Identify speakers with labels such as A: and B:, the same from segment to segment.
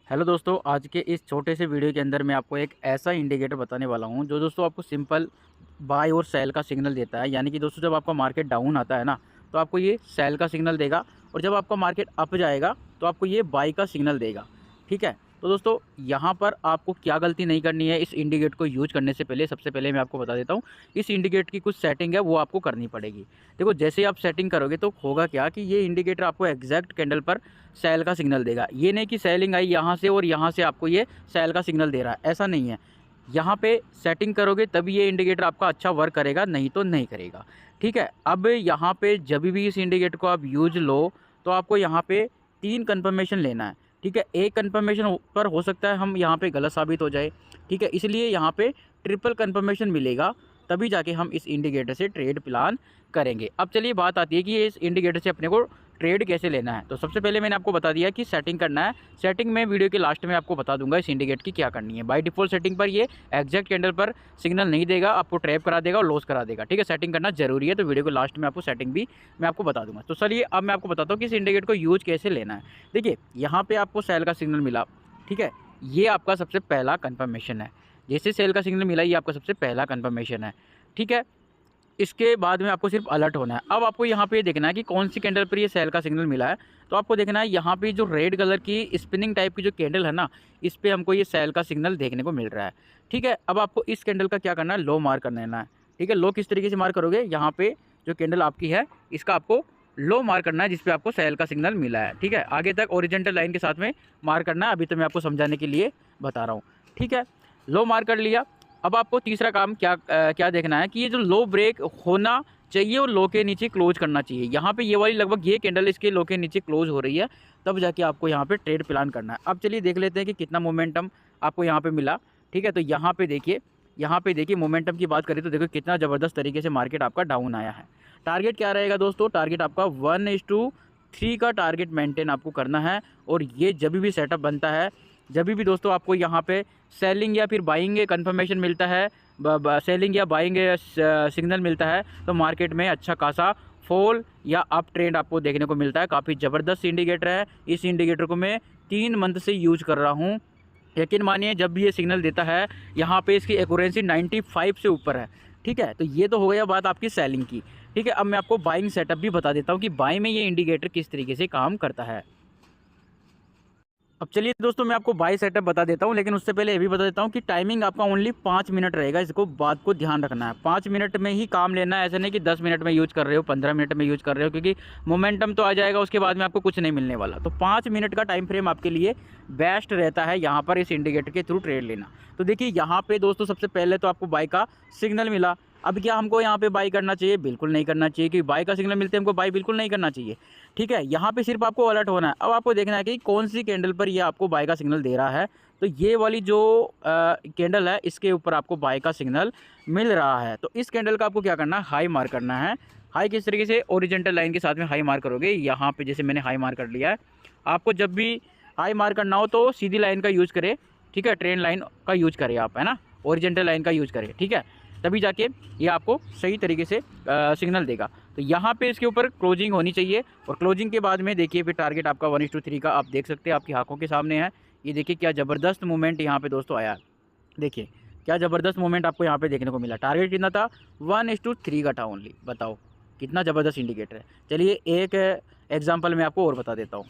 A: Hello दोस्तों, आज के इस छोटे से वीडियो के अंदर मैं आपको एक ऐसा इंडिकेटर बताने वाला हूं जो दोस्तों आपको सिंपल बाय और सेल का सिग्नल देता है। यानी कि दोस्तों जब आपका मार्केट डाउन आता है ना, तो आपको ये सेल का सिग्नल देगा, और जब आपका मार्केट अप जाएगा तो आपको ये बाय का सिग्नल देगा। ठीक है, तो दोस्तों यहाँ पर आपको क्या गलती नहीं करनी है इस इंडिकेटर को यूज करने से पहले। सबसे पहले मैं आपको बता देता हूँ, इस इंडिकेटर की कुछ सेटिंग है वो आपको करनी पड़ेगी। देखो, जैसे ही आप सेटिंग करोगे तो होगा क्या कि ये इंडिकेटर आपको एग्जैक्ट कैंडल पर सेल का सिग्नल देगा। ये नहीं कि सेलिंग आई यहाँ से और यहाँ से आपको ये सेल का सिग्नल दे रहा है, ऐसा नहीं है। यहाँ पे सेटिंग करोगे तभी ये इंडिकेटर आपका अच्छा वर्क करेगा, नहीं तो नहीं करेगा। ठीक है, अब यहाँ पे जब भी इस इंडिकेटर को आप यूज लो तो आपको यहाँ पे 3 कन्फर्मेशन लेना है। ठीक है, एक कन्फर्मेशन पर हो सकता है हम यहाँ पे गलत साबित हो जाए। ठीक है, इसलिए यहाँ पे ट्रिपल कन्फर्मेशन मिलेगा, तभी जाके हम इस इंडिकेटर से ट्रेड प्लान करेंगे। अब चलिए बात आती है कि इस इंडिकेटर से अपने को ट्रेड कैसे लेना है। तो सबसे पहले मैंने आपको बता दिया कि सेटिंग करना है। सेटिंग में वीडियो के लास्ट में आपको बता दूंगा इस इंडिकेटर की क्या करनी है। बाय डिफॉल्ट सेटिंग पर ये एग्जैक्ट कैंडल पर सिग्नल नहीं देगा, आपको ट्रैप करा देगा और लॉस करा देगा। ठीक है, सेटिंग करना जरूरी है, तो वीडियो के लास्ट में आपको सेटिंग भी मैं आपको बता दूंगा। तो चलिए अब मैं आपको बताता हूँ कि इस इंडिकेटर को यूज कैसे लेना है। देखिए, यहाँ पे आपको सेल का सिग्नल मिला। ठीक है, ये आपका सबसे पहला कन्फर्मेशन है। जैसे सेल का सिग्नल मिला, ये आपका सबसे पहला कन्फर्मेशन है। ठीक है, इसके बाद में आपको सिर्फ अलर्ट होना है। अब आपको यहाँ पे देखना है कि कौन सी कैंडल पर ये सेल का सिग्नल मिला है। तो आपको देखना है यहाँ पे जो रेड कलर की स्पिनिंग टाइप की जो कैंडल है ना, इस पर हमको ये सेल का सिग्नल देखने को मिल रहा है। ठीक है, अब आपको इस कैंडल का क्या करना है, लो मार्क कर लेना है। ठीक है, लो किस तरीके से मार्क करोगे, यहाँ पे जो कैंडल आपकी है इसका आपको लो मार्क करना है, जिसपे आपको सेल का सिग्नल मिला है। ठीक है, आगे तक ओरिजेंटल लाइन के साथ में मार्क करना है, अभी तो मैं आपको समझाने के लिए बता रहा हूँ। ठीक है, लो मार्क कर लिया। अब आपको तीसरा काम क्या देखना है कि ये जो लो ब्रेक होना चाहिए और लो के नीचे क्लोज करना चाहिए। यहाँ पे ये वाली लगभग ये कैंडल इसके लो के नीचे क्लोज हो रही है, तब जाके आपको यहाँ पे ट्रेड प्लान करना है। अब चलिए देख लेते हैं कि कितना मोमेंटम आपको यहाँ पे मिला। ठीक है, तो यहाँ पे देखिए मोमेंटम की बात करें तो देखो कितना ज़बरदस्त तरीके से मार्केट आपका डाउन आया है। टारगेट क्या रहेगा दोस्तों, टारगेट आपका 1:3 का टारगेट मेंटेन आपको करना है। और ये जब भी सेटअप बनता है, जब भी दोस्तों आपको यहाँ पे सेलिंग या फिर बाइंग कन्फर्मेशन मिलता है, सेलिंग या बाइंग सिग्नल मिलता है, तो मार्केट में अच्छा खासा फॉल या अप ट्रेंड आपको देखने को मिलता है। काफ़ी ज़बरदस्त इंडिकेटर है। इस इंडिकेटर को मैं 3 मंथ से यूज कर रहा हूँ। यकीन मानिए, जब भी ये सिग्नल देता है यहाँ पे इसकी एक्यूरेंसी 95 से ऊपर है। ठीक है, तो ये तो हो गया बात आपकी सेलिंग की। ठीक है, अब मैं आपको बाइंग सेटअप भी बता देता हूँ कि बाइंग में ये इंडिकेटर किस तरीके से काम करता है। अब चलिए दोस्तों, मैं आपको बाय सेटअप बता देता हूँ, लेकिन उससे पहले ये भी बता देता हूँ कि टाइमिंग आपका ओनली 5 मिनट रहेगा। इसको बात को ध्यान रखना है, 5 मिनट में ही काम लेना है। ऐसा नहीं कि 10 मिनट में यूज कर रहे हो, 15 मिनट में यूज कर रहे हो, क्योंकि मोमेंटम तो आ जाएगा, उसके बाद में आपको कुछ नहीं मिलने वाला। तो 5 मिनट का टाइम फ्रेम आपके लिए बेस्ट रहता है यहाँ पर इस इंडिकेटर के थ्रू ट्रेड लेना। तो देखिए यहाँ पे दोस्तों सबसे पहले तो आपको बाय का सिग्नल मिला। अब क्या हमको यहाँ पे बाई करना चाहिए, बिल्कुल नहीं करना चाहिए, क्योंकि बाई का सिग्नल मिलते हैं हमको बाई बिल्कुल नहीं करना चाहिए। ठीक है, यहाँ पे सिर्फ आपको अलर्ट होना है। अब आपको देखना है कि कौन सी कैंडल पर ये आपको बाई का सिग्नल दे रहा है। तो ये वाली जो कैंडल है, इसके ऊपर आपको बाई का सिग्नल मिल रहा है। तो इस कैंडल का आपको क्या करना है, हाई मार्क करना है। हाई किस तरीके से, ओरिजेंटल लाइन के साथ में हाई मार्क करोगे। यहाँ पे जैसे मैंने हाई मार्क कर लिया है। आपको जब भी हाई मार्क करना हो तो सीधी लाइन का यूज़ करें। ठीक है, ट्रेंड लाइन का यूज़ करें आप, है ना, ओरिजेंटल लाइन का यूज़ करें। ठीक है, तभी जाके ये आपको सही तरीके से सिग्नल देगा। तो यहाँ पे इसके ऊपर क्लोजिंग होनी चाहिए, और क्लोजिंग के बाद में देखिए फिर टारगेट आपका 1:3 का आप देख सकते हैं, आपकी आंखों के सामने है। ये देखिए क्या ज़बरदस्त मूवमेंट यहाँ पे दोस्तों आया। देखिए क्या ज़बरदस्त मूवमेंट आपको यहाँ पे देखने को मिला। टारगेट कितना था, 1:3 का था ओनली। बताओ कितना ज़बरदस्त इंडिकेटर है। चलिए एक एग्जाम्पल मैं आपको और बता देता हूँ।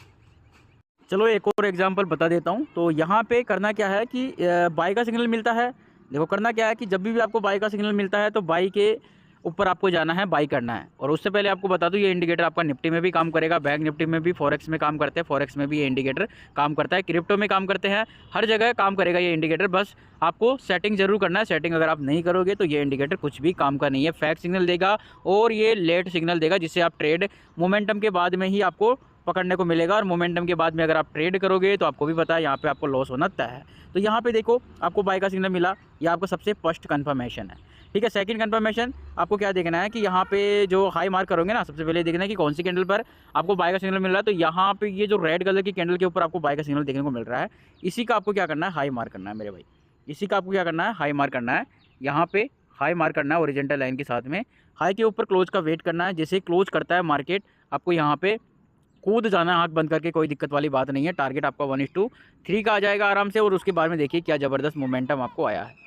A: चलो एक और एग्जांपल बता देता हूँ। तो यहाँ पे करना क्या है कि बाई का सिग्नल मिलता है। देखो करना क्या है कि जब भी आपको बाई का सिग्नल मिलता है तो बाई के ऊपर आपको जाना है, बाई करना है। और उससे पहले आपको बता दूँ, ये इंडिकेटर आपका निफ्टी में भी काम करेगा, बैंक निफ्टी में भी, फॉरेक्स में काम करते हैं, फॉरेक्स में भी ये इंडिकेटर काम करता है, क्रिप्टो में काम करते हैं, हर जगह काम करेगा ये इंडिकेटर। बस आपको सेटिंग जरूर करना है। सेटिंग अगर आप नहीं करोगे तो ये इंडिकेटर कुछ भी काम का नहीं है। फैक्ट सिग्नल देगा और ये लेट सिग्नल देगा, जिससे आप ट्रेड मोमेंटम के बाद में ही आपको पकड़ने को मिलेगा। और मोमेंटम के बाद में अगर आप ट्रेड करोगे तो आपको भी पता है यहाँ पे आपको लॉस होना तय है। तो यहाँ पे देखो आपको बाय का सिग्नल मिला, ये आपका सबसे फर्स्ट कंफर्मेशन है। ठीक है, सेकंड कंफर्मेशन आपको क्या देखना है कि यहाँ पे जो हाई मार्क करोगे ना, सबसे पहले देखना है कि कौन सी कैंडल पर आपको बाय का सिग्नल मिल रहा है। तो यहाँ पे ये जो रेड कलर की कैंडल के ऊपर आपको बाय का सिग्नल देखने को मिल रहा है, इसी का आपको क्या करना है, हाई मार्क करना है मेरे भाई। इसी का आपको क्या करना है, हाई मार्क करना है। यहाँ पे हाई मार्क करना है ओरिजेंटल लाइन के साथ में। हाई के ऊपर क्लोज का वेट करना है। जैसे क्लोज करता है मार्केट, आपको यहाँ पे कूद जाना आँख बंद करके, कोई दिक्कत वाली बात नहीं है। टारगेट आपका 1:3 का आ जाएगा आराम से, और उसके बाद में देखिए क्या ज़बरदस्त मोमेंटम आपको आया है।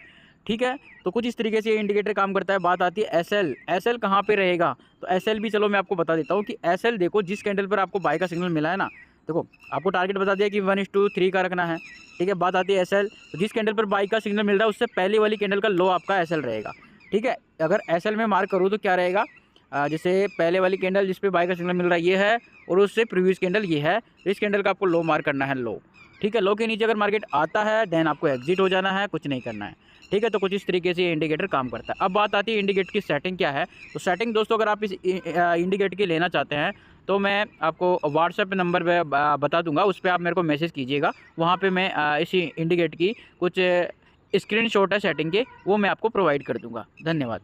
A: ठीक है, तो कुछ इस तरीके से ये इंडिकेटर काम करता है। बात आती है एसएल, एसएल कहाँ पे रहेगा, तो एसएल भी चलो मैं आपको बता देता हूँ कि एसएल देखो जिस कैंडल पर आपको बाय का सिग्नल मिला है ना, देखो आपको टारगेट बता दिया कि 1:3 का रखना है। ठीक है, बात आती है एसएल, तो जिस कैंडल पर बाय का सिग्नल मिल रहा है उससे पहले वाली कैंडल का लो आपका एसएल रहेगा। ठीक है, अगर एसएल में मार्क करूँ तो क्या रहेगा, जैसे पहले वाली कैंडल जिस पे बाय का सिग्नल मिल रहा है ये है, और उससे प्रीवियस कैंडल ये है, तो इस कैंडल का आपको लो मार्क करना है, लो। ठीक है, लो के नीचे अगर मार्केट आता है देन आपको एग्जिट हो जाना है, कुछ नहीं करना है। ठीक है, तो कुछ इस तरीके से ये इंडिकेटर काम करता है। अब बात आती है इंडिकेटर की सेटिंग क्या है, तो सेटिंग दोस्तों अगर आप इस इंडिकेटर की लेना चाहते हैं तो मैं आपको व्हाट्सएप नंबर पे बता दूंगा, उस पर आप मेरे को मैसेज कीजिएगा। वहाँ पे मैं इसी इंडिकेटर की कुछ स्क्रीनशॉट है सेटिंग के, वो मैं आपको प्रोवाइड कर दूंगा। धन्यवाद।